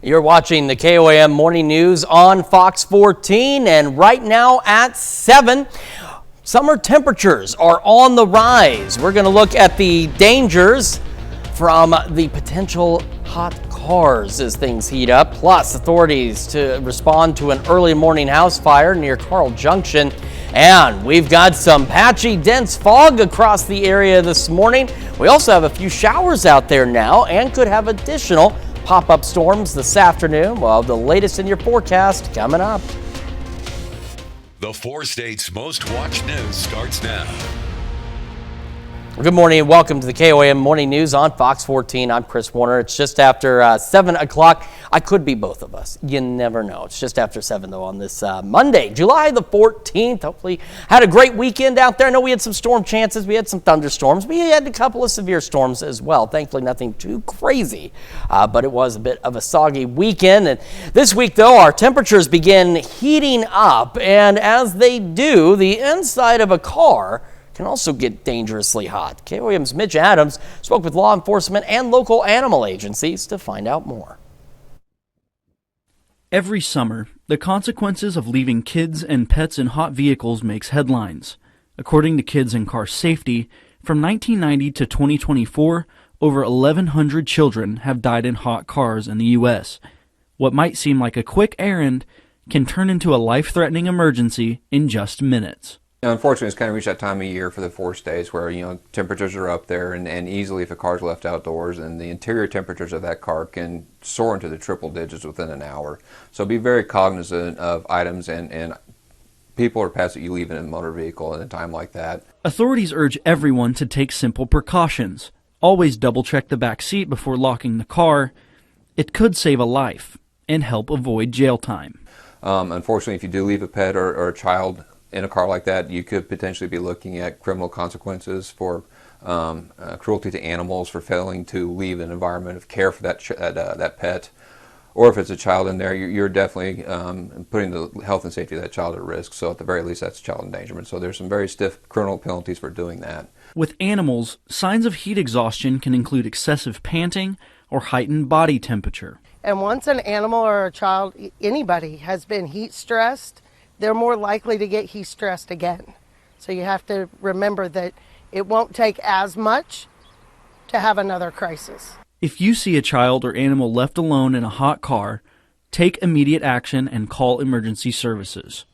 You're watching the KOAM Morning News on Fox 14, and right now at 7, summer temperatures are on the rise. We're going to look at the dangers from the potential hot cars as things heat up, plus authorities to respond to an early morning house fire near Carl Junction. And we've got some patchy, dense fog across the area this morning. We also have a few showers out there now and could have additional pop-up storms this afternoon. Well, the latest in your forecast coming up. The 4 states' most watched news starts now. Good morning and welcome to the KOAM Morning News on Fox 14. I'm Chris Warner. It's just after 7 o'clock. I could be both of us. You never know. It's just after 7, though, on this Monday, July the 14th. Hopefully had a great weekend out there. I know we had some storm chances. We had some thunderstorms. We had a couple of severe storms as well. Thankfully, nothing too crazy, but it was a bit of a soggy weekend. And this week, though, our temperatures begin heating up. And as they do, the inside of a car can also get dangerously hot. KOAM's Mitch Adams spoke with law enforcement and local animal agencies to find out more. Every summer, the consequences of leaving kids and pets in hot vehicles makes headlines. According to Kids and Car Safety, from 1990 to 2024, over 1,100 children have died in hot cars in the U.S. What might seem like a quick errand can turn into a life-threatening emergency in just minutes. Unfortunately, it's kind of reached that time of year for the 4 states where, temperatures are up there and easily if a car's left outdoors, and the interior temperatures of that car can soar into the triple digits within an hour. So be very cognizant of items and people or pets that you leave in a motor vehicle at a time like that. Authorities urge everyone to take simple precautions. Always double-check the back seat before locking the car. It could save a life and help avoid jail time. Unfortunately, if you do leave a pet or a child in a car like that, you could potentially be looking at criminal consequences for cruelty to animals, for failing to leave an environment of care for that pet. Or if it's a child in there, you're definitely putting the health and safety of that child at risk. So at the very least, that's child endangerment. So there's some very stiff criminal penalties for doing that. With animals, signs of heat exhaustion can include excessive panting or heightened body temperature. And once an animal or a child, anybody, has been heat stressed, they're more likely to get heat stressed again. So you have to remember that it won't take as much to have another crisis. If you see a child or animal left alone in a hot car, take immediate action and call emergency services.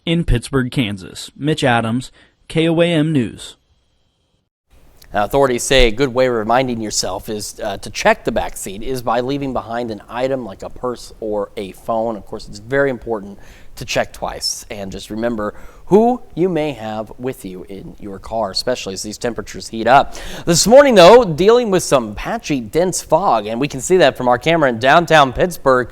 In Pittsburgh, Kansas, Mitch Adams, KOAM News. Now, authorities say a good way of reminding yourself is to check the back seat is by leaving behind an item like a purse or a phone. Of course, it's very important to check twice and just remember who you may have with you in your car, especially as these temperatures heat up. This morning, though, dealing with some patchy, dense fog, and we can see that from our camera in downtown Pittsburgh.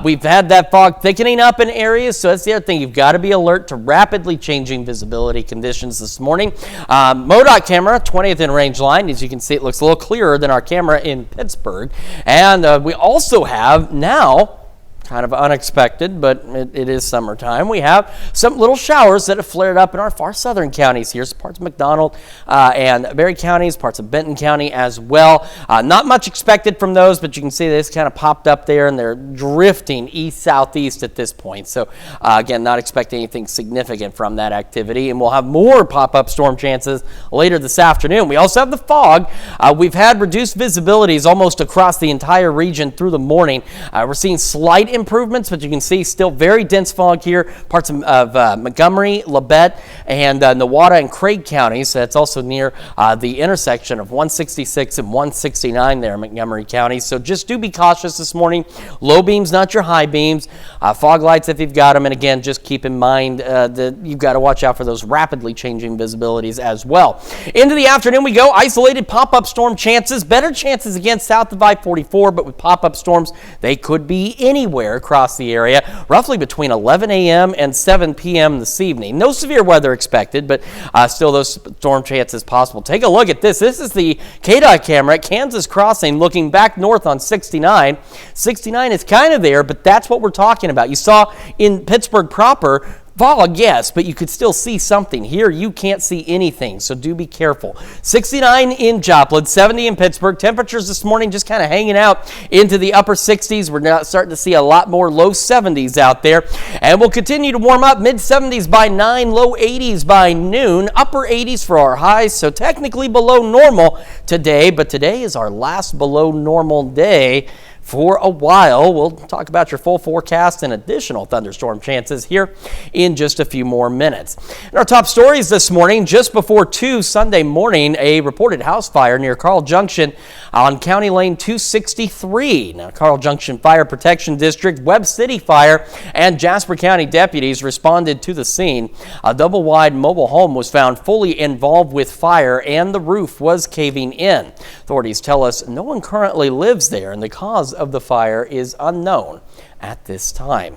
We've had that fog thickening up in areas, so that's the other thing. You've got to be alert to rapidly changing visibility conditions this morning. MoDOT camera, 20th in range line. As you can see, it looks a little clearer than our camera in Pittsburgh. And we also have now, kind of unexpected, but it is summertime, we have some little showers that have flared up in our far southern counties here. So parts of McDonald and Berry counties, parts of Benton County as well. Not much expected from those, but you can see this kind of popped up there and they're drifting east-southeast at this point. So again, not expecting anything significant from that activity. And we'll have more pop-up storm chances later this afternoon. We also have the fog. We've had reduced visibilities almost across the entire region through the morning. We're seeing slight improvements, but you can see still very dense fog here, parts of Montgomery, Labette, and Newata and Craig counties. So that's also near the intersection of 166 and 169 there in Montgomery County. So just do be cautious this morning. Low beams, not your high beams. Fog lights if you've got them. And again, just keep in mind that you've got to watch out for those rapidly changing visibilities as well. Into the afternoon we go. Isolated pop-up storm chances. Better chances again south of I-44, but with pop-up storms, they could be anywhere across the area, roughly between 11 a.m. and 7 p.m. this evening. No severe weather expected, but still those storm chances possible. Take a look at this. This is the KDOT camera at Kansas Crossing looking back north on 69. 69 is kind of there, but that's what we're talking about. You saw in Pittsburgh proper, Fog, yes, but you could still see something. Here, you can't see anything, so do be careful. 69 in Joplin, 70 in Pittsburgh. Temperatures this morning just kind of hanging out into the upper 60s. We're now starting to see a lot more low 70s out there. And we'll continue to warm up, mid 70s by 9, low 80s by noon, upper 80s for our highs, so technically below normal today, but today is our last below normal day for a while. We'll talk about your full forecast and additional thunderstorm chances here in just a few more minutes. In our top stories this morning, just before 2 Sunday morning, a reported house fire near Carl Junction on County Lane 263. Now, Carl Junction Fire Protection District, Webb City Fire, and Jasper County deputies responded to the scene. A double-wide mobile home was found fully involved with fire, and the roof was caving in. Authorities tell us no one currently lives there, and the cause of the fire is unknown at this time.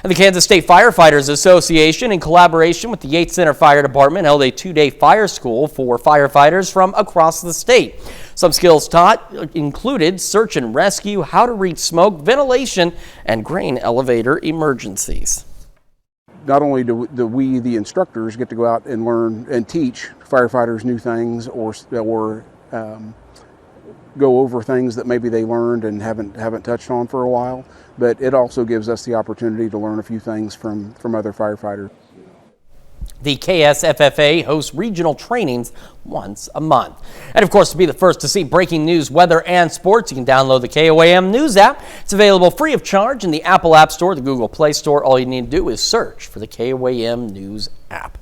And the Kansas State Firefighters Association, in collaboration with the Yates Center Fire Department, held a 2-day fire school for firefighters from across the state. Some skills taught included search and rescue, how to read smoke, ventilation, and grain elevator emergencies. Not only do we, the instructors, get to go out and learn and teach firefighters new things or go over things that maybe they learned and haven't touched on for a while, but it also gives us the opportunity to learn a few things from other firefighters. The KSFFA hosts regional trainings once a month. And of course, to be the first to see breaking news, weather, and sports, you can download the KOAM News app. It's available free of charge in the Apple App Store, the Google Play Store. All you need to do is search for the KOAM News app.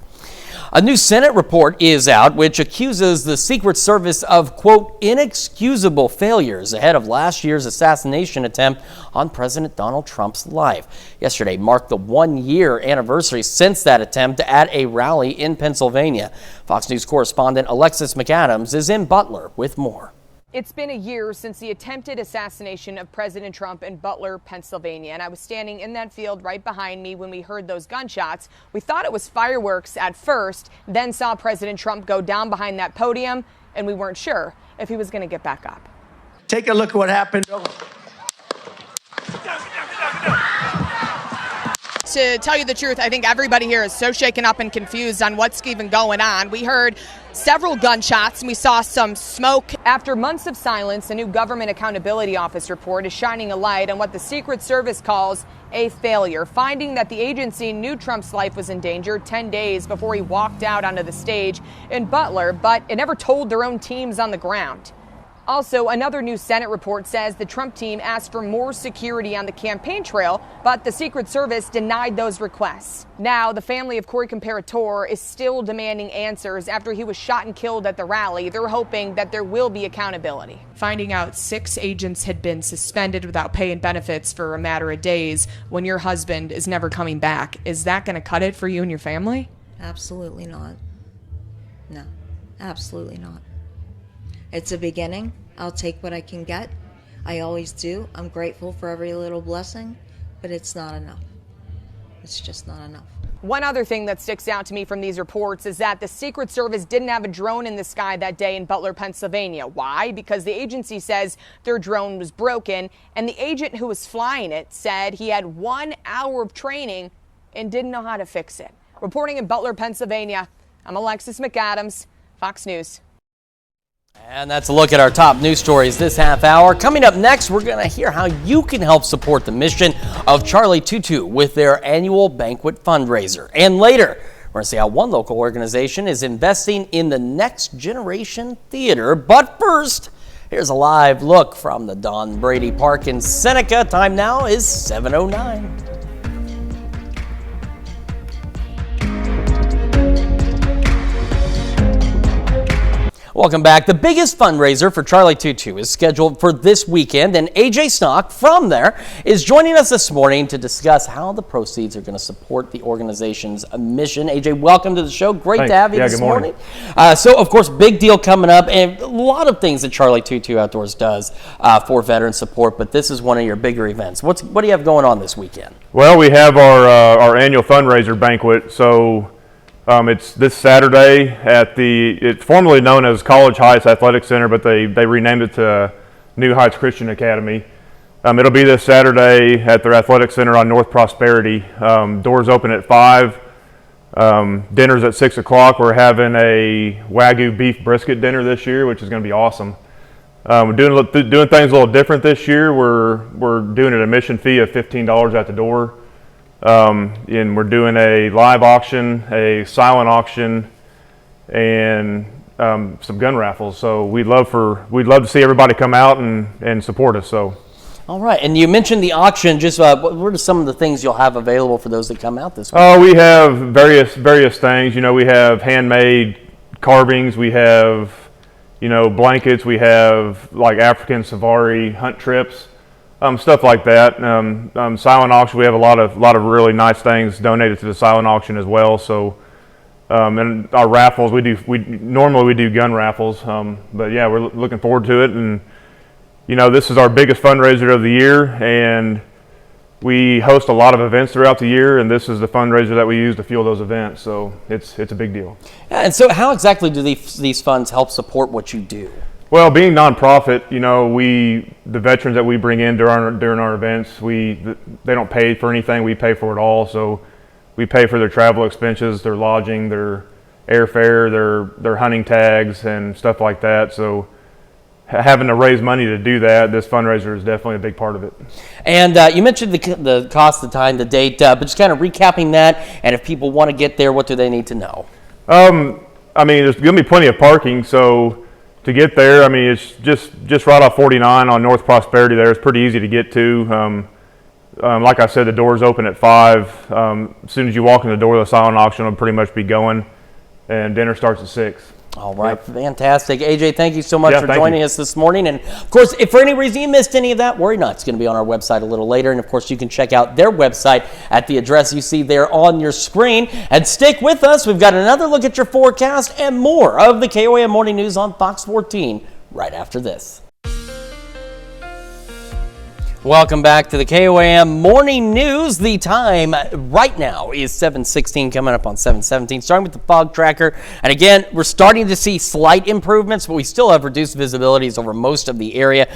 A new Senate report is out which accuses the Secret Service of, quote, inexcusable failures ahead of last year's assassination attempt on President Donald Trump's life. Yesterday marked the 1-year anniversary since that attempt at a rally in Pennsylvania. Fox News correspondent Alexis McAdams is in Butler with more. It's been a year since the attempted assassination of President Trump in Butler, Pennsylvania, and I was standing in that field right behind me when we heard those gunshots. We thought it was fireworks at first, then saw President Trump go down behind that podium, and we weren't sure if he was going to get back up. Take a look at what happened. To tell you the truth, I think everybody here is so shaken up and confused on what's even going on. We heard several gunshots and we saw some smoke. After months of silence, a new Government Accountability Office report is shining a light on what the Secret Service calls a failure, finding that the agency knew Trump's life was in danger 10 days before he walked out onto the stage in Butler, but it never told their own teams on the ground. Also, another new Senate report says the Trump team asked for more security on the campaign trail, but the Secret Service denied those requests. Now, the family of Corey Comparator is still demanding answers after he was shot and killed at the rally. They're hoping that there will be accountability. Finding out 6 agents had been suspended without pay and benefits for a matter of days when your husband is never coming back, is that going to cut it for you and your family? Absolutely not. No, absolutely not. It's a beginning. I'll take what I can get. I always do. I'm grateful for every little blessing, but it's not enough. It's just not enough. One other thing that sticks out to me from these reports is that the Secret Service didn't have a drone in the sky that day in Butler, Pennsylvania. Why? Because the agency says their drone was broken, and the agent who was flying it said he had 1 hour of training and didn't know how to fix it. Reporting in Butler, Pennsylvania, I'm Alexis McAdams, Fox News. And that's a look at our top news stories this half hour. Coming up next, we're going to hear how you can help support the mission of Charlie Tutu with their annual banquet fundraiser. And later, we're going to see how one local organization is investing in the next generation theater. But first, here's a live look from the Don Brady Park in Seneca. Time now is 7:09. Welcome back. The biggest fundraiser for Charlie Tutu is scheduled for this weekend, and AJ Stock from there is joining us this morning to discuss how the proceeds are going to support the organization's mission. AJ, welcome to the show. Great to have you this morning. So, of course, big deal coming up, and a lot of things that Charlie Tutu Outdoors does for veteran support, but this is one of your bigger events. What do you have going on this weekend? Well, we have our annual fundraiser banquet. So it's this Saturday at it's formerly known as College Heights Athletic Center, but they renamed it to New Heights Christian Academy. It'll be this Saturday at their athletic center on North Prosperity. Doors open at 5. Dinner's at 6 o'clock. We're having a Wagyu beef brisket dinner this year, which is going to be awesome. We're doing things a little different this year. We're doing an admission fee of $15 at the door, and we're doing a live auction, a silent auction, and some gun raffles. So we'd love to see everybody come out and support us. So. All right, and you mentioned the auction. Just what are some of the things you'll have available for those that come out this week? Oh, we have various things. We have handmade carvings. We have, blankets. We have like African safari hunt trips, stuff like that. Silent auction. We have a lot of really nice things donated to the silent auction as well. So, and our raffles. We normally do gun raffles. But yeah, we're looking forward to it. And this is our biggest fundraiser of the year, and we host a lot of events throughout the year, and this is the fundraiser that we use to fuel those events, so it's a big deal. And so how exactly do these funds help support what you do? Well, being nonprofit, the veterans that we bring in during our events, they don't pay for anything, we pay for it all, so we pay for their travel expenses, their lodging, their airfare, their hunting tags, and stuff like that, so having to raise money to do that, this fundraiser is definitely a big part of it. And you mentioned the cost, the time, the date, but just kind of recapping that, and if people want to get there, what do they need to know? There's going to be plenty of parking, so to get there, it's just right off 49 on North Prosperity there. It's pretty easy to get to. Like I said, the doors open at 5. As soon as you walk in the door, the silent auction will pretty much be going, and dinner starts at 6. All right, fantastic. AJ, thank you so much for joining us this morning. And, of course, if for any reason you missed any of that, worry not. It's going to be on our website a little later. And, of course, you can check out their website at the address you see there on your screen. And stick with us. We've got another look at your forecast and more of the KOAM Morning News on Fox 14 right after this. Welcome back to the KOAM Morning News. The time right now is 7:16, coming up on 7:17. Starting with the fog tracker. And again, we're starting to see slight improvements, but we still have reduced visibilities over most of the area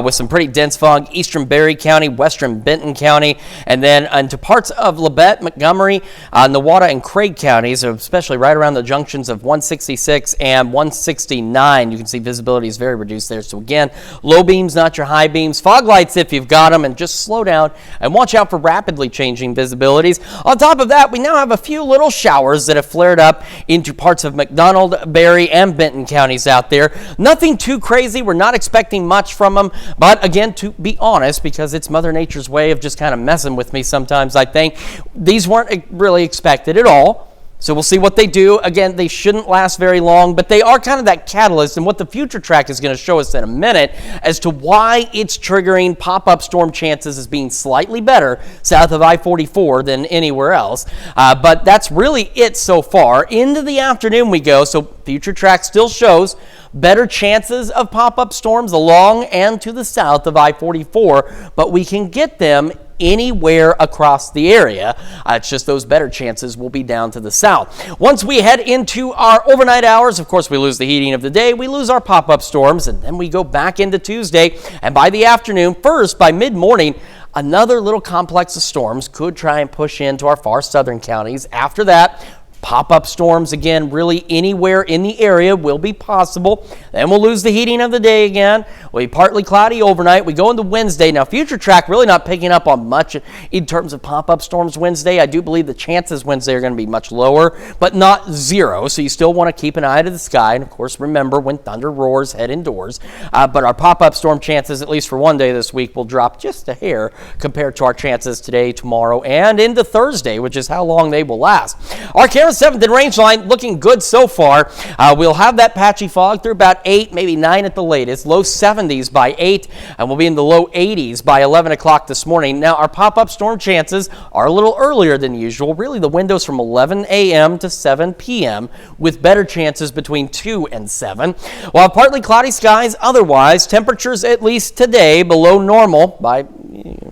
with some pretty dense fog. Eastern Berry County, western Benton County, and then into parts of Labette, Montgomery, Newata, and Craig counties, especially right around the junctions of 166 and 169. You can see visibility is very reduced there. So again, low beams, not your high beams. Fog lights if you've got them, and just slow down and watch out for rapidly changing visibilities. On top of that, we now have a few little showers that have flared up into parts of McDonald, Berry, and Benton counties out there. Nothing too crazy. We're not expecting much from them, but again, to be honest, because it's Mother Nature's way of just kind of messing with me sometimes, I think, these weren't really expected at all. So we'll see what they do. Again, they shouldn't last very long, but they are kind of that catalyst, and what the future track is going to show us in a minute as to why it's triggering pop-up storm chances as being slightly better south of I-44 than anywhere else. But that's really it so far. Into the afternoon we go, so future track still shows better chances of pop-up storms along and to the south of I-44, but we can get them anywhere across the area. It's just those better chances will be down to the south. Once we head into our overnight hours, of course, we lose the heating of the day, we lose our pop-up storms, and then we go back into Tuesday. And by the afternoon, first, by mid-morning, another little complex of storms could try and push into our far southern counties. After that, pop-up storms again, really anywhere in the area will be possible. Then we'll lose the heating of the day again. We'll be partly cloudy overnight. We go into Wednesday. Now, future track really not picking up on much in terms of pop-up storms Wednesday. I do believe the chances Wednesday are going to be much lower, but not zero. So you still want to keep an eye to the sky. And, of course, remember when thunder roars, head indoors. But our pop-up storm chances, at least for one day this week, will drop just a hair compared to our chances today, tomorrow, and into Thursday, which is how long they will last. Our 7th in range line looking good so far. We'll have that patchy fog through about 8, maybe 9 at the latest. Low 70s by 8, and we'll be in the low 80s by 11 o'clock this morning. Now, our pop-up storm chances are a little earlier than usual. Really, the window's from 11 a.m. to 7 p.m. with better chances between 2 and 7. While partly cloudy skies otherwise, temperatures at least today below normal by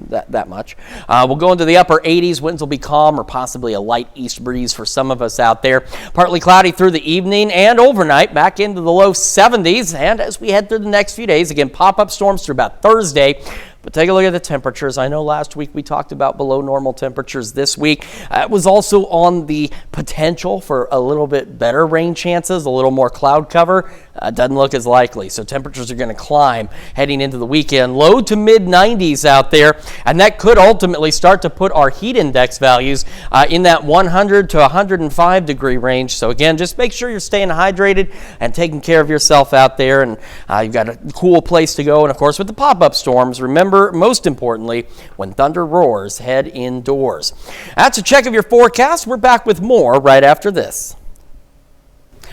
that much. We'll go into the upper 80s. Winds will be calm or possibly a light east breeze for some of us out there. Partly cloudy through the evening and overnight, back into the low 70s. And as we head through the next few days, again, pop-up storms through about Thursday. But take a look at the temperatures. I know last week we talked about below normal temperatures. This week it was also on the potential for a little bit better rain chances, a little more cloud cover. Doesn't look as likely. So temperatures are going to climb heading into the weekend. Low to mid 90s out there, and that could ultimately start to put our heat index values in that 100 to 105 degree range. So again, just make sure you're staying hydrated and taking care of yourself out there, and you've got a cool place to go. And of course, with the pop-up storms, remember, most importantly, when thunder roars, head indoors. That's a check of your forecast. We're back with more right after this.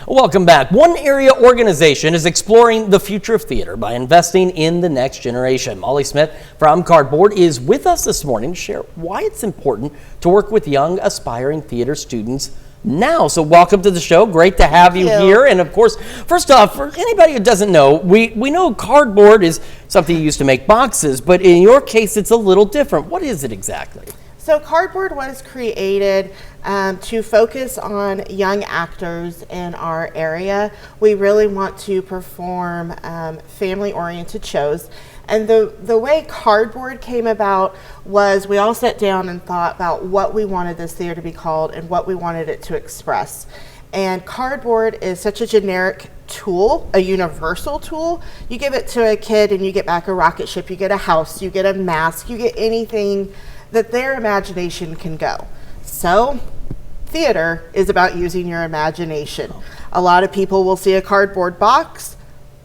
Welcome back. One area organization is exploring the future of theater by investing in the next generation. Molly Smith from Cardboard is with us this morning to share why it's important to work with young, aspiring theater students now. So welcome to the show. Great to have you here. And of course, first off, for anybody who doesn't know, we know cardboard is something you use to make boxes, but in your case, it's a little different. What is it exactly? So cardboard was created to focus on young actors in our area. We really want to perform family-oriented shows. And the way cardboard came about was we all sat down and thought about what we wanted this theater to be called and what we wanted it to express. And cardboard is such a generic tool, a universal tool. You give it to a kid and you get back a rocket ship, you get a house, you get a mask, you get anything that their imagination can go. So theater is about using your imagination. A lot of people will see a cardboard box,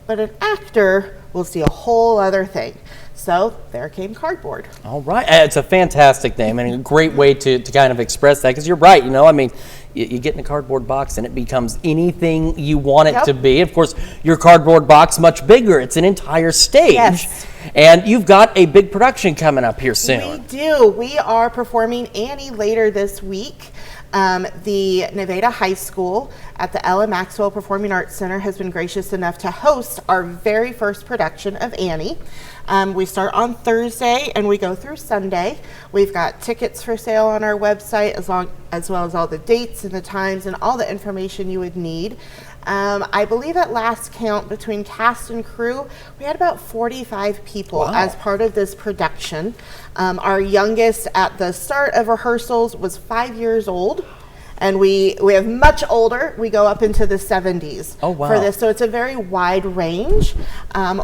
but an actor will see a whole other thing. So there came cardboard. All right. It's a fantastic name and a great way to kind of express that, because you're right. You know, I mean, you get in a cardboard box and it becomes anything you want it to be. Of course, your cardboard box much bigger. It's an entire stage. Yes. And you've got a big production coming up here soon. We do. We are performing Annie later this week. The Nevada High School at the Ella Maxwell Performing Arts Center has been gracious enough to host our very first production of Annie. We start on Thursday and we go through Sunday. We've got tickets for sale on our website, as well as all the dates and the times and all the information you would need. I believe at last count, between cast and crew, we had about 45 people as part of this production. Our youngest at the start of rehearsals was 5 years old, and we have much older. We go up into the 70s for this, so it's a very wide range.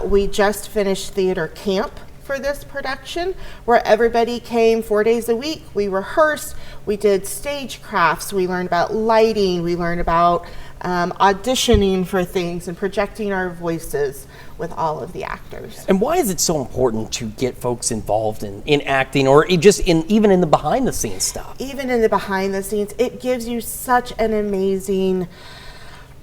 We just finished theater camp for this production, where everybody came 4 days a week. We rehearsed, we did stage crafts, we learned about lighting, we learned about auditioning for things and projecting our voices with all of the actors. And why is it so important to get folks involved in acting, or just even in the behind the scenes stuff? Even in the behind the scenes, it gives you such an amazing,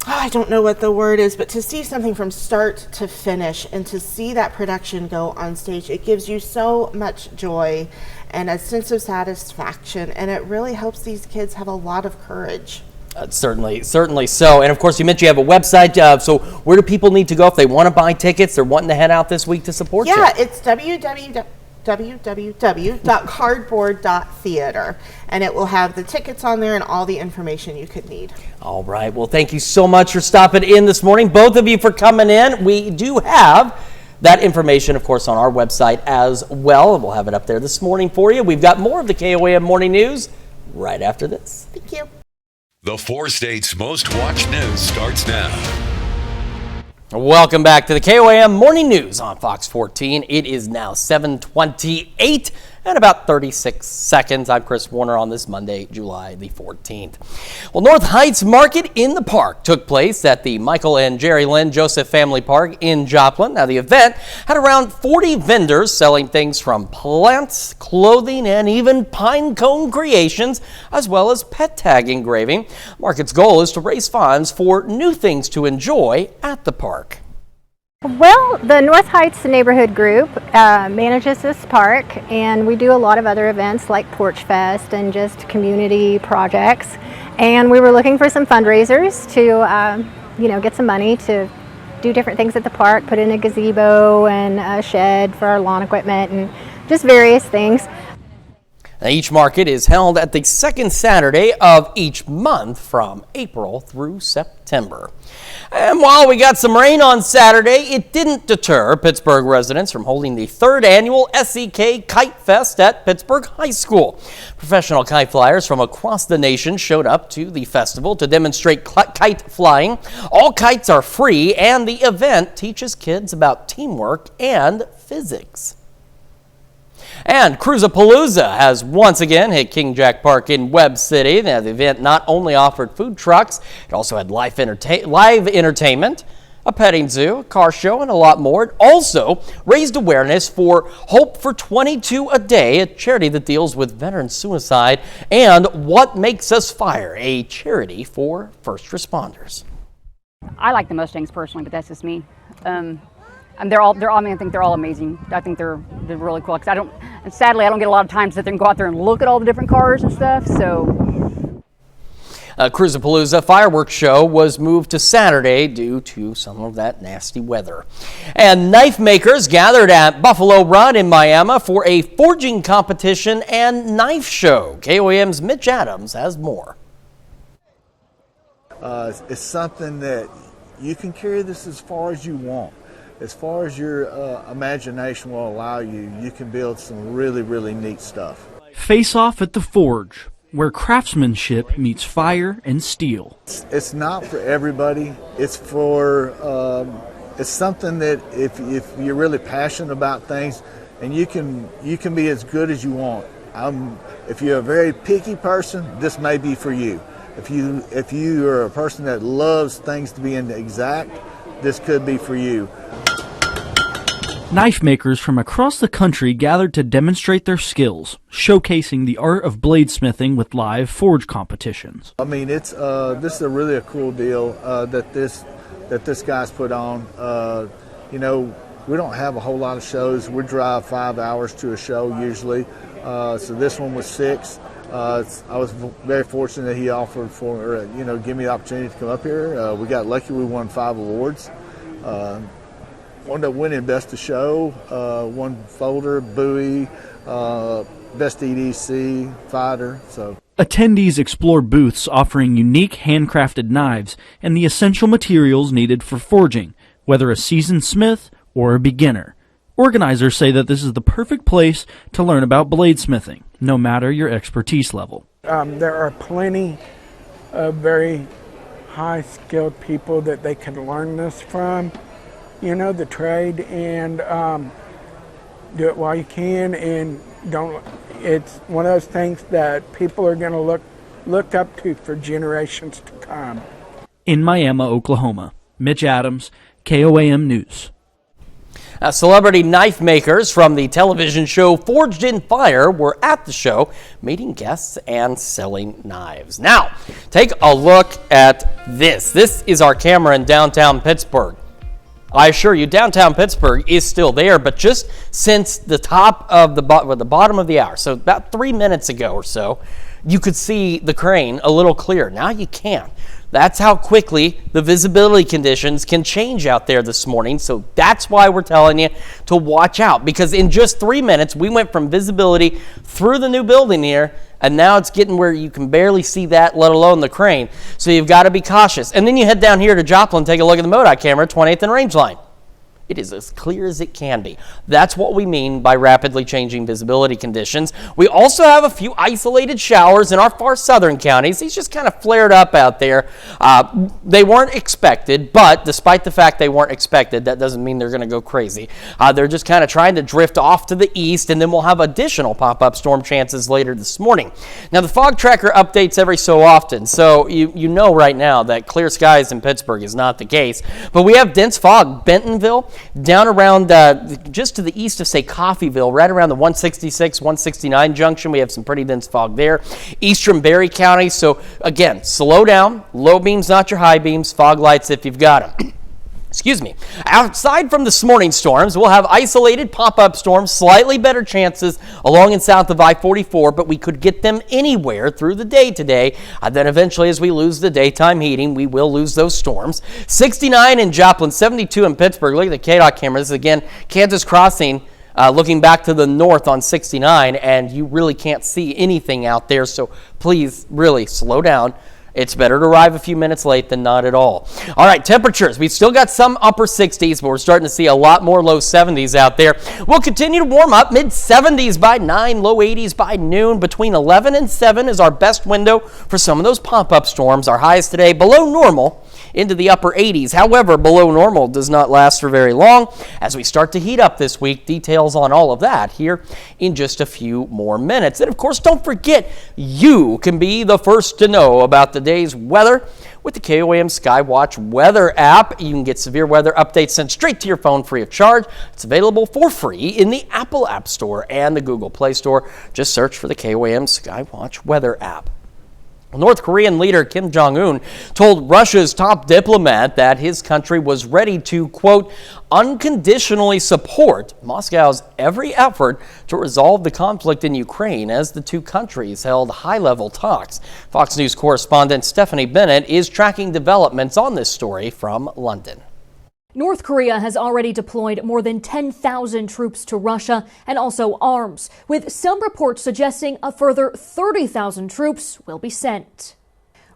I don't know what the word is, but to see something from start to finish and to see that production go on stage, it gives you so much joy and a sense of satisfaction, and it really helps these kids have a lot of courage. Certainly so. And of course, you mentioned you have a website. So where do people need to go if they want to buy tickets? They're wanting to head out this week to support you. Yeah, it's www.cardboard.theater, and it will have the tickets on there and all the information you could need. All right. Well, thank you so much for stopping in this morning, both of you, for coming in. We do have that information, of course, on our website as well, and we'll have it up there this morning for you. We've got more of the KOAM Morning News right after this. Thank you. The 4 states' most watched news starts now. Welcome back to the KOAM Morning News on Fox 14. It is now 7:28 and about 36 seconds. I'm Chris Warner on this Monday, July the 14th. Well, North Heights Market in the Park took place at the Michael and Jerry Lynn Joseph Family Park in Joplin. Now, the event had around 40 vendors selling things from plants, clothing, and even pine cone creations, as well as pet tag engraving. Market's goal is to raise funds for new things to enjoy at the park. Well, the North Heights Neighborhood Group manages this park, and we do a lot of other events like Porch Fest and just community projects. And we were looking for some fundraisers to, get some money to do different things at the park, put in a gazebo and a shed for our lawn equipment and just various things. Now, each market is held at the second Saturday of each month from April through September. And while we got some rain on Saturday, it didn't deter Pittsburgh residents from holding the third annual SEK Kite Fest at Pittsburgh High School. Professional kite flyers from across the nation showed up to the festival to demonstrate kite flying. All kites are free, and the event teaches kids about teamwork and physics. And Cruisapalooza has once again hit King Jack Park in Webb City. Now, the event not only offered food trucks, it also had live entertainment, a petting zoo, a car show, and a lot more. It also raised awareness for Hope for 22 a Day, a charity that deals with veteran suicide, and What Makes Us Fire, a charity for first responders. I like the Mustangs personally, but that's just me. And I think they're all amazing. I think they're really cool. Because sadly, I don't get a lot of time to sit there and go out there and look at all the different cars and stuff. So, Cruisapalooza fireworks show was moved to Saturday due to some of that nasty weather. And knife makers gathered at Buffalo Run in Miami for a forging competition and knife show. KOAM's Mitch Adams has more. It's something that you can carry this as far as you want. As far as your imagination will allow you, you can build some really, really neat stuff. Face Off at the Forge, where craftsmanship meets fire and steel. It's not for everybody. It's for it's something that if you're really passionate about things, and you can be as good as you want. If you're a very picky person, this may be for you. If you are a person that loves things to be exact, this could be for you. Knife makers from across the country gathered to demonstrate their skills, showcasing the art of bladesmithing with live forge competitions. I mean, this is a cool deal that this guy's put on. We don't have a whole lot of shows. We drive 5 hours to a show usually, so this one was 6. I was very fortunate that he offered give me the opportunity to come up here. We got lucky. We won 5 awards. Wound up winning Best of Show, one folder, buoy, Best EDC, fighter. So attendees explore booths offering unique handcrafted knives and the essential materials needed for forging, whether a seasoned smith or a beginner. Organizers say that this is the perfect place to learn about bladesmithing, no matter your expertise level. There are plenty of very high-skilled people that they can learn this from, the trade, and do it while you can, and don't. It's one of those things that people are going to look up to for generations to come. In Miami, Oklahoma, Mitch Adams, KOAM News. Celebrity knife makers from the television show Forged in Fire were at the show, meeting guests and selling knives. Now, take a look at this. This is our camera in downtown Pittsburgh. I assure you, downtown Pittsburgh is still there, but just since the top of the bottom of the hour, so about 3 minutes ago or so, you could see the crane a little clearer. Now you can't. That's how quickly the visibility conditions can change out there this morning. So that's why we're telling you to watch out, because in just 3 minutes, we went from visibility through the new building here, and now it's getting where you can barely see that, let alone the crane. So you've got to be cautious. And then you head down here to Joplin, take a look at the MoDOT camera, 28th and Rangeline. It is as clear as it can be. That's what we mean by rapidly changing visibility conditions. We also have a few isolated showers in our far southern counties. These just kind of flared up out there. They weren't expected, but despite the fact they weren't expected, that doesn't mean they're going to go crazy. They're just kind of trying to drift off to the east, and then we'll have additional pop-up storm chances later this morning. Now, the fog tracker updates every so often, so you know right now that clear skies in Pittsburgh is not the case. But we have dense fog. Bentonville, down around just to the east of, say, Coffeyville, right around the 166, 169 junction. We have some pretty dense fog there. Eastern Berry County. So, again, slow down. Low beams, not your high beams. Fog lights if you've got them. Excuse me. Aside from this morning storms, we'll have isolated pop-up storms, slightly better chances along and south of I-44, but we could get them anywhere through the day today. Then eventually, as we lose the daytime heating, we will lose those storms. 69 in Joplin, 72 in Pittsburgh. Look at the KDOT cameras. Again, Kansas Crossing looking back to the north on 69, and you really can't see anything out there. So please, really slow down. It's better to arrive a few minutes late than not at all. All right, temperatures. We've still got some upper 60s, but we're starting to see a lot more low 70s out there. We'll continue to warm up, mid 70s by 9, low 80s by noon. Between 11 and 7 is our best window for some of those pop-up storms. Our highs today below normal into the upper 80s. However, below normal does not last for very long as we start to heat up this week. Details on all of that here in just a few more minutes. And of course, don't forget, you can be the first to know about the day's weather with the KOAM Skywatch weather app. You can get severe weather updates sent straight to your phone free of charge. It's available for free in the Apple App Store and the Google Play Store. Just search for the KOAM Skywatch weather app. North Korean leader Kim Jong-un told Russia's top diplomat that his country was ready to, quote, unconditionally support Moscow's every effort to resolve the conflict in Ukraine as the two countries held high-level talks. Fox News correspondent Stephanie Bennett is tracking developments on this story from London. North Korea has already deployed more than 10,000 troops to Russia and also arms, with some reports suggesting a further 30,000 troops will be sent.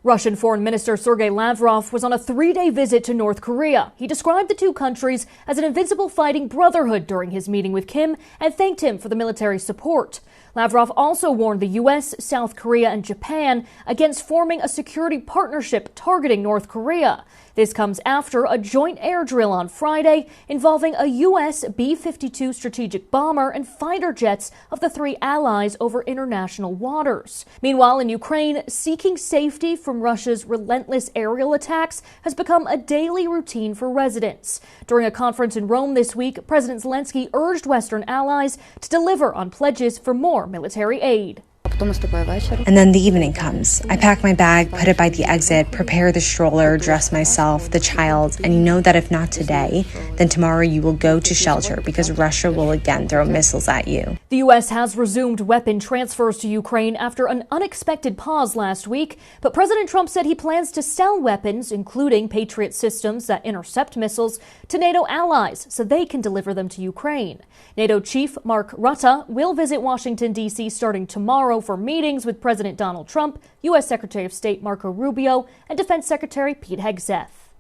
Russian Foreign Minister Sergei Lavrov was on a 3-day visit to North Korea. He described the two countries as an invincible fighting brotherhood during his meeting with Kim and thanked him for the military support. Lavrov also warned the U.S., South Korea, and Japan against forming a security partnership targeting North Korea. This comes after a joint air drill on Friday involving a U.S. B-52 strategic bomber and fighter jets of the three allies over international waters. Meanwhile, in Ukraine, seeking safety from Russia's relentless aerial attacks has become a daily routine for residents. During a conference in Rome this week, President Zelensky urged Western allies to deliver on pledges for more military aid. And then the evening comes. I pack my bag, put it by the exit, prepare the stroller, dress myself, the child, and you know that if not today, then tomorrow you will go to shelter because Russia will again throw missiles at you. The U.S. has resumed weapon transfers to Ukraine after an unexpected pause last week, but President Trump said he plans to sell weapons, including Patriot systems that intercept missiles, to NATO allies so they can deliver them to Ukraine. NATO Chief Mark Rutte will visit Washington, D.C. starting tomorrow for meetings with President Donald Trump, U.S. Secretary of State Marco Rubio, and Defense Secretary Pete Hegseth.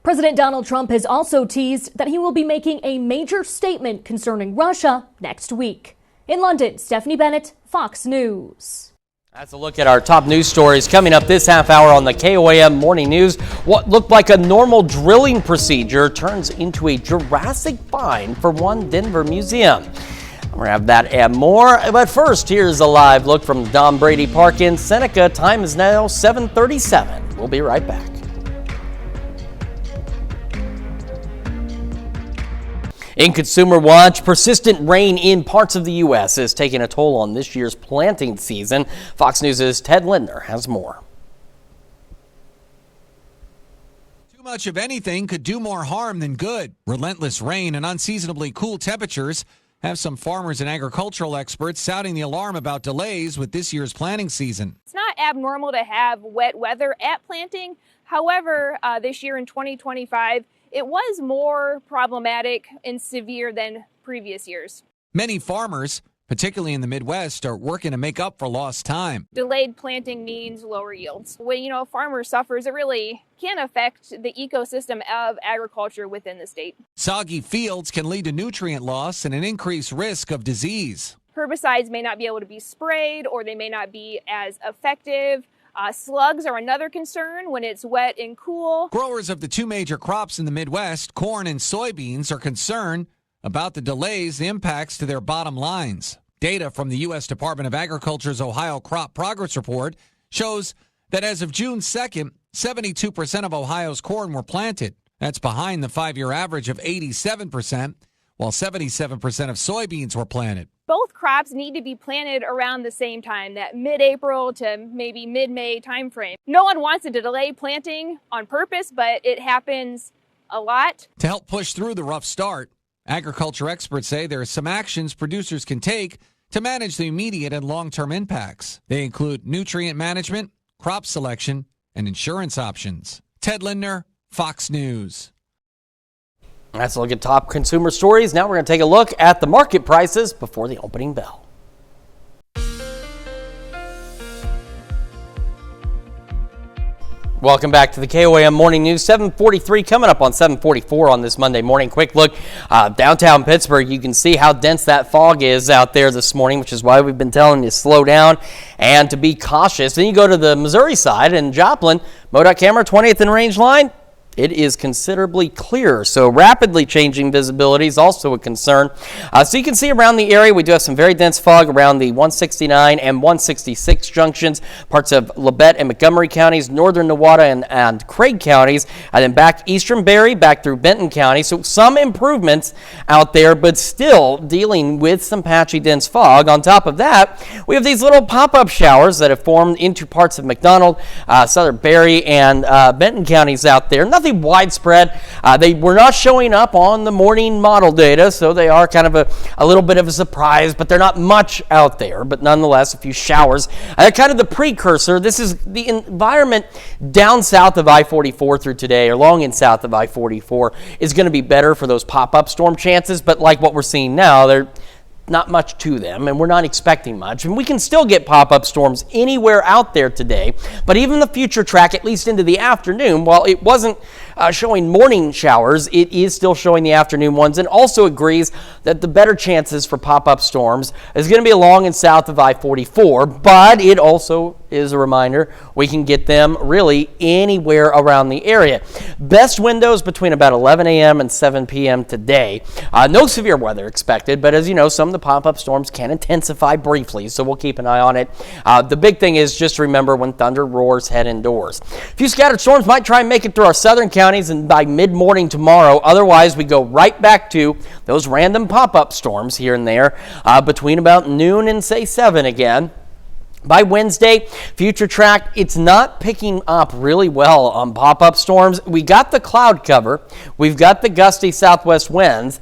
President Donald Trump has also teased that he will be making a major statement concerning Russia next week. In London, Stephanie Bennett, Fox News. That's a look at our top news stories coming up this half hour on the KOAM Morning News. What looked like a normal drilling procedure turns into a Jurassic find for one Denver museum. We're going to have that and more. But first, here's a live look from Don Brady Park in Seneca. Time is now 7:37. We'll be right back. In Consumer Watch, persistent rain in parts of the U.S. is taking a toll on this year's planting season. Fox News' Ted Lindner has more. Too much of anything could do more harm than good. Relentless rain and unseasonably cool temperatures have some farmers and agricultural experts sounding the alarm about delays with this year's planting season. It's not abnormal to have wet weather at planting. However, this year in 2025, it was more problematic and severe than previous years. Many farmers, particularly in the Midwest, are working to make up for lost time. Delayed planting means lower yields. When a farmer suffers, it really can affect the ecosystem of agriculture within the state. Soggy fields can lead to nutrient loss and an increased risk of disease. Herbicides may not be able to be sprayed, or they may not be as effective. Slugs are another concern when it's wet and cool. Growers of the two major crops in the Midwest, corn and soybeans, are concerned about the delays and impacts to their bottom lines. Data from the U.S. Department of Agriculture's Ohio Crop Progress Report shows that as of June 2nd, 72% of Ohio's corn were planted. That's behind the 5-year average of 87%, while 77% of soybeans were planted. Both crops need to be planted around the same time, that mid-April to maybe mid-May timeframe. No one wants to delay planting on purpose, but it happens a lot. To help push through the rough start, agriculture experts say there are some actions producers can take to manage the immediate and long-term impacts. They include nutrient management, crop selection, and insurance options. Ted Lindner, Fox News. Let's look at top consumer stories. Now we're going to take a look at the market prices before the opening bell. Welcome back to the KOAM Morning News. 7:43 coming up on 7:44 on this Monday morning. Quick look downtown Pittsburgh. You can see how dense that fog is out there this morning, which is why we've been telling you to slow down and to be cautious. Then you go to the Missouri side and Joplin, MoDOT camera 20th and range line. It is considerably clearer, so rapidly changing visibility is also a concern. So you can see around the area, we do have some very dense fog around the 169 and 166 junctions, parts of Labette and Montgomery counties, northern Newata and Craig counties, and then back eastern Barry, back through Benton County. So some improvements out there, but still dealing with some patchy dense fog. On top of that, we have these little pop-up showers that have formed into parts of McDonald, southern Barry, and Benton counties out there. Nothing widespread. They were not showing up on the morning model data, so they are kind of a little bit of a surprise, but they're not much out there. But nonetheless, a few showers. They're kind of the precursor. This is the environment down south of I-44 through today, or long and south of I-44, is going to be better for those pop-up storm chances. But like what we're seeing now, they're not much to them, and we're not expecting much. And we can still get pop-up storms anywhere out there today, but even the future track, at least into the afternoon, while it wasn't showing morning showers, it is still showing the afternoon ones, and also agrees that the better chances for pop-up storms is going to be along and south of I-44, but it also is a reminder we can get them really anywhere around the area. Best windows between about 11 a.m. and 7 p.m. today. No severe weather expected, but as you know, some of the pop-up storms can intensify briefly, so we'll keep an eye on it. The big thing is just remember when thunder roars, head indoors. A few scattered storms might try and make it through our southern counties and by mid-morning tomorrow. Otherwise, we go right back to those random pop-up storms here and there between about noon and say 7 again. By Wednesday, future track, it's not picking up really well on pop-up storms. We got the cloud cover. We've got the gusty southwest winds,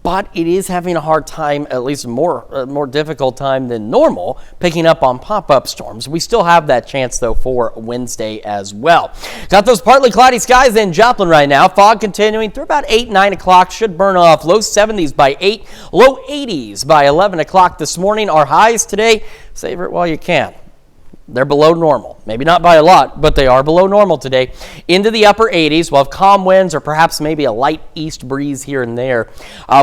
but it is having a hard time, at least more difficult time than normal, picking up on pop-up storms. We still have that chance, though, for Wednesday as well. Got those partly cloudy skies in Joplin right now. Fog continuing through about 8, 9 o'clock. Should burn off. Low 70s by 8, low 80s by 11 o'clock this morning. Our highs today, savor it while you can. They're below normal. Maybe not by a lot, but they are below normal today. Into the upper 80s. We'll have calm winds or perhaps maybe a light east breeze here and there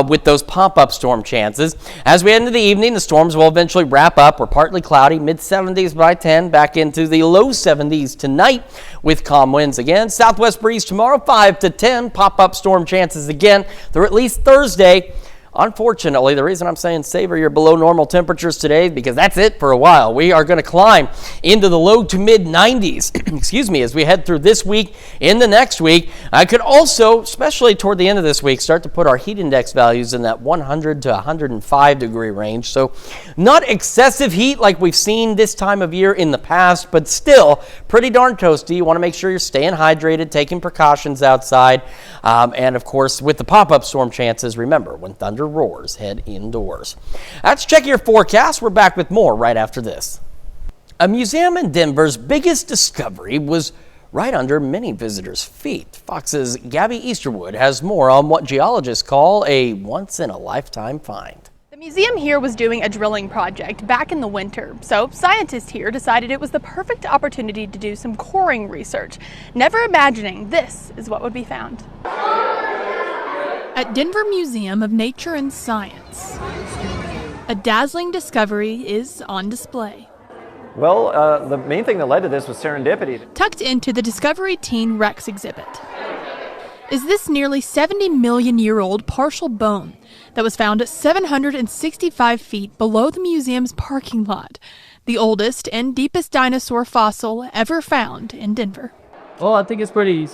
with those pop-up storm chances. As we head into the evening, the storms will eventually wrap up. We're partly cloudy, mid-70s by 10, back into the low 70s tonight with calm winds again. Southwest breeze tomorrow, 5 to 10. Pop-up storm chances again through at least Thursday. Unfortunately, the reason I'm saying savor your below normal temperatures today, because that's it for a while. We are going to climb into the low to mid 90s, excuse me, as we head through this week, in the next week. I could also, especially toward the end of this week, start to put our heat index values in that 100 to 105 degree range. So not excessive heat like we've seen this time of year in the past, but still pretty darn toasty. You want to make sure you're staying hydrated, taking precautions outside. And of course, with the pop-up storm chances, remember, when thunder roars, head indoors. Let's check your forecast. We're back with more right after this. A museum in Denver's biggest discovery was right under many visitors' feet. Fox's Gabby Easterwood has more on what geologists call a once-in-a-lifetime find. The museum here was doing a drilling project back in the winter, so scientists here decided it was the perfect opportunity to do some coring research, never imagining this is what would be found. At Denver Museum of Nature and Science, a dazzling discovery is on display. Well, the main thing that led to this was serendipity. Tucked into the Discovery Teen Rex exhibit is this nearly 70 million year old partial bone that was found at 765 feet below the museum's parking lot, the oldest and deepest dinosaur fossil ever found in Denver. Well, I think it's pretty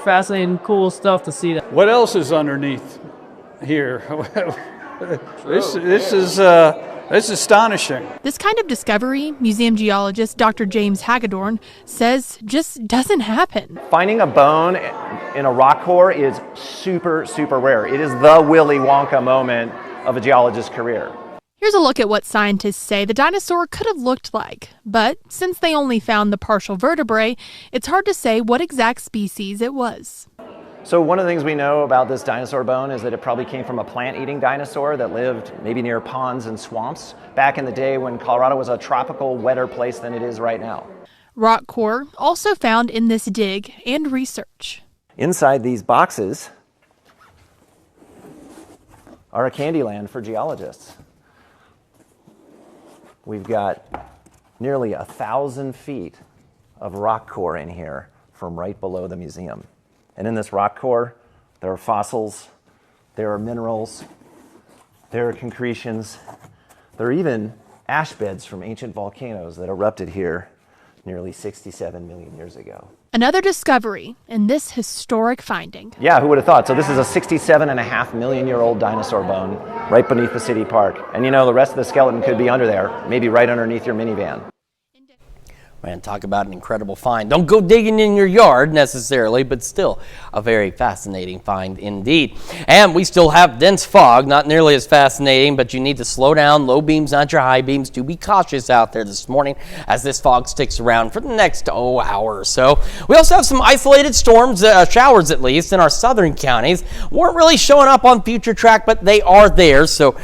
fascinating, cool stuff to see. What else is underneath here? This is astonishing. This kind of discovery, museum geologist Dr. James Hagedorn says, just doesn't happen. Finding a bone in a rock core is super, super rare. It is the Willy Wonka moment of a geologist's career. Here's a look at what scientists say the dinosaur could have looked like. But since they only found the partial vertebrae, it's hard to say what exact species it was. So one of the things we know about this dinosaur bone is that it probably came from a plant-eating dinosaur that lived maybe near ponds and swamps back in the day when Colorado was a tropical, wetter place than it is right now. Rock core also found in this dig and research. Inside these boxes are a candy land for geologists. We've got nearly 1,000 feet of rock core in here from right below the museum. And in this rock core, there are fossils, there are minerals, there are concretions, there are even ash beds from ancient volcanoes that erupted here nearly 67 million years ago. Another discovery in this historic finding. Yeah, who would have thought? So this is a 67.5 million year old dinosaur bone right beneath the city park. And you know, the rest of the skeleton could be under there, maybe right underneath your minivan. Man, talk about an incredible find. Don't go digging in your yard necessarily, but still a very fascinating find indeed. And we still have dense fog, not nearly as fascinating, but you need to slow down. Low beams, not your high beams. Do be cautious out there this morning as this fog sticks around for the next hour or so. We also have some isolated storms, showers at least, in our southern counties. Weren't really showing up on Future Track, but they are there. So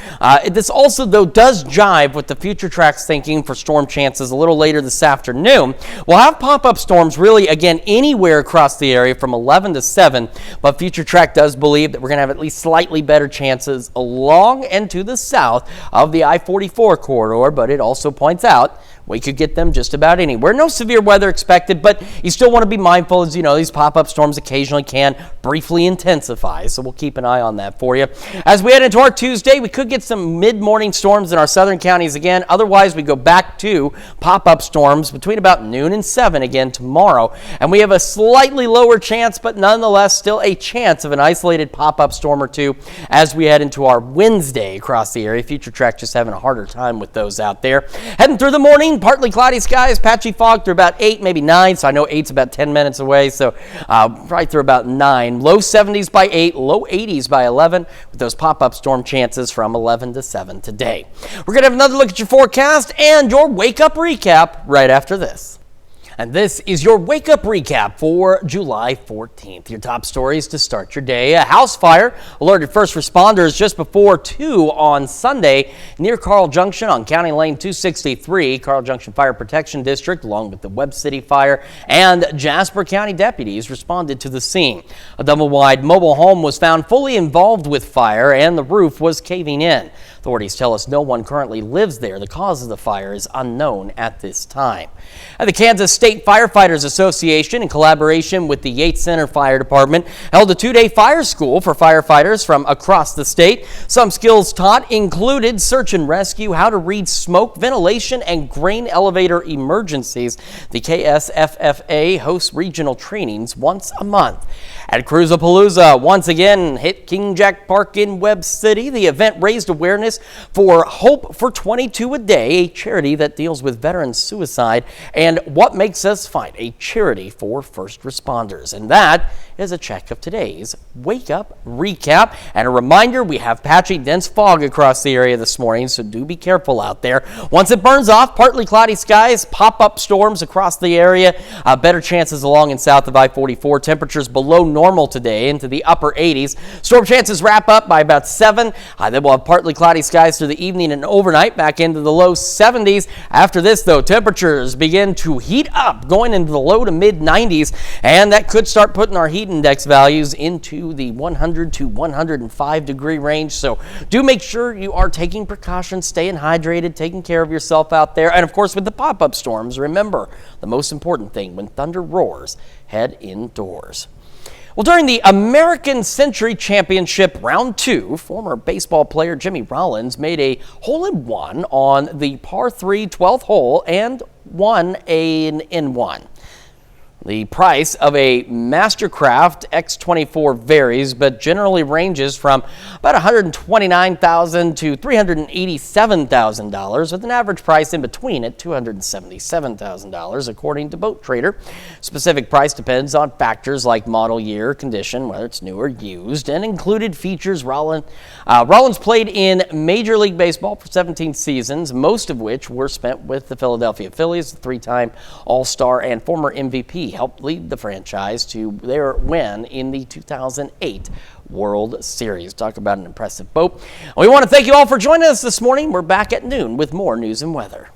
this also, though, does jive with the Future Track's thinking for storm chances a little later this afternoon. We'll have pop-up storms really, again, anywhere across the area from 11 to 7, but Future Track does believe that we're going to have at least slightly better chances along and to the south of the I-44 corridor, but it also points out we could get them just about anywhere. No severe weather expected, but you still want to be mindful, as you know, these pop-up storms occasionally can briefly intensify, so we'll keep an eye on that for you. As we head into our Tuesday, we could get some mid-morning storms in our southern counties again. Otherwise, we go back to pop-up storms between about noon and 7 again tomorrow, and we have a slightly lower chance, but nonetheless still a chance of an isolated pop-up storm or two as we head into our Wednesday across the area. Future Track just having a harder time with those out there. Heading through the morning, partly cloudy skies, patchy fog through about 8, maybe 9, so I know 8's about 10 minutes away, so right through about 9. Low 70s by 8, low 80s by 11, with those pop-up storm chances from 11 to 7 today. We're going to have another look at your forecast and your wake-up recap right after this. And this is your wake-up recap for July 14th. Your top stories to start your day. A house fire alerted first responders just before 2 on Sunday near Carl Junction on County Lane 263. Carl Junction Fire Protection District, along with the Webb City Fire and Jasper County deputies, responded to the scene. A double-wide mobile home was found fully involved with fire, and the roof was caving in. Authorities tell us no one currently lives there. The cause of the fire is unknown at this time. The Kansas State Firefighters Association, in collaboration with the Yates Center Fire Department, held a 2-day fire school for firefighters from across the state. Some skills taught included search and rescue, how to read smoke, ventilation, and grain elevator emergencies. The KSFFA hosts regional trainings once a month. At Cruisapalooza, once again hit King Jack Park in Webb City. The event raised awareness for Hope for 22 a Day, a charity that deals with veteran suicide, and What Makes Us Fight, a charity for first responders. And that is a check of today's Wake Up Recap. And a reminder, we have patchy, dense fog across the area this morning, so do be careful out there. Once it burns off, partly cloudy skies, pop-up storms across the area, better chances along and south of I-44. Temperatures below normal today into the upper 80s. Storm chances wrap up by about 7. Then we'll have partly cloudy skies through the evening and overnight, back into the low 70s. After this, though, temperatures begin to heat up, going into the low to mid 90s, and that could start putting our heat index values into the 100 to 105 degree range. So do make sure you are taking precautions, staying hydrated, taking care of yourself out there. And of course, with the pop-up storms, remember the most important thing: when thunder roars, head indoors. Well, during the American Century Championship Round 2, former baseball player Jimmy Rollins made a hole-in-one on the par 3 12th hole and won an N1. The price of a Mastercraft X24 varies, but generally ranges from about $129,000 to $387,000, with an average price in between at $277,000, according to Boat Trader. Specific price depends on factors like model year, condition, whether it's new or used, and included features. Rollins played in Major League Baseball for 17 seasons, most of which were spent with the Philadelphia Phillies, the 3-time All-Star and former MVP. helped lead the franchise to their win in the 2008 World Series. Talk about an impressive boat. We want to thank you all for joining us this morning. We're back at noon with more news and weather.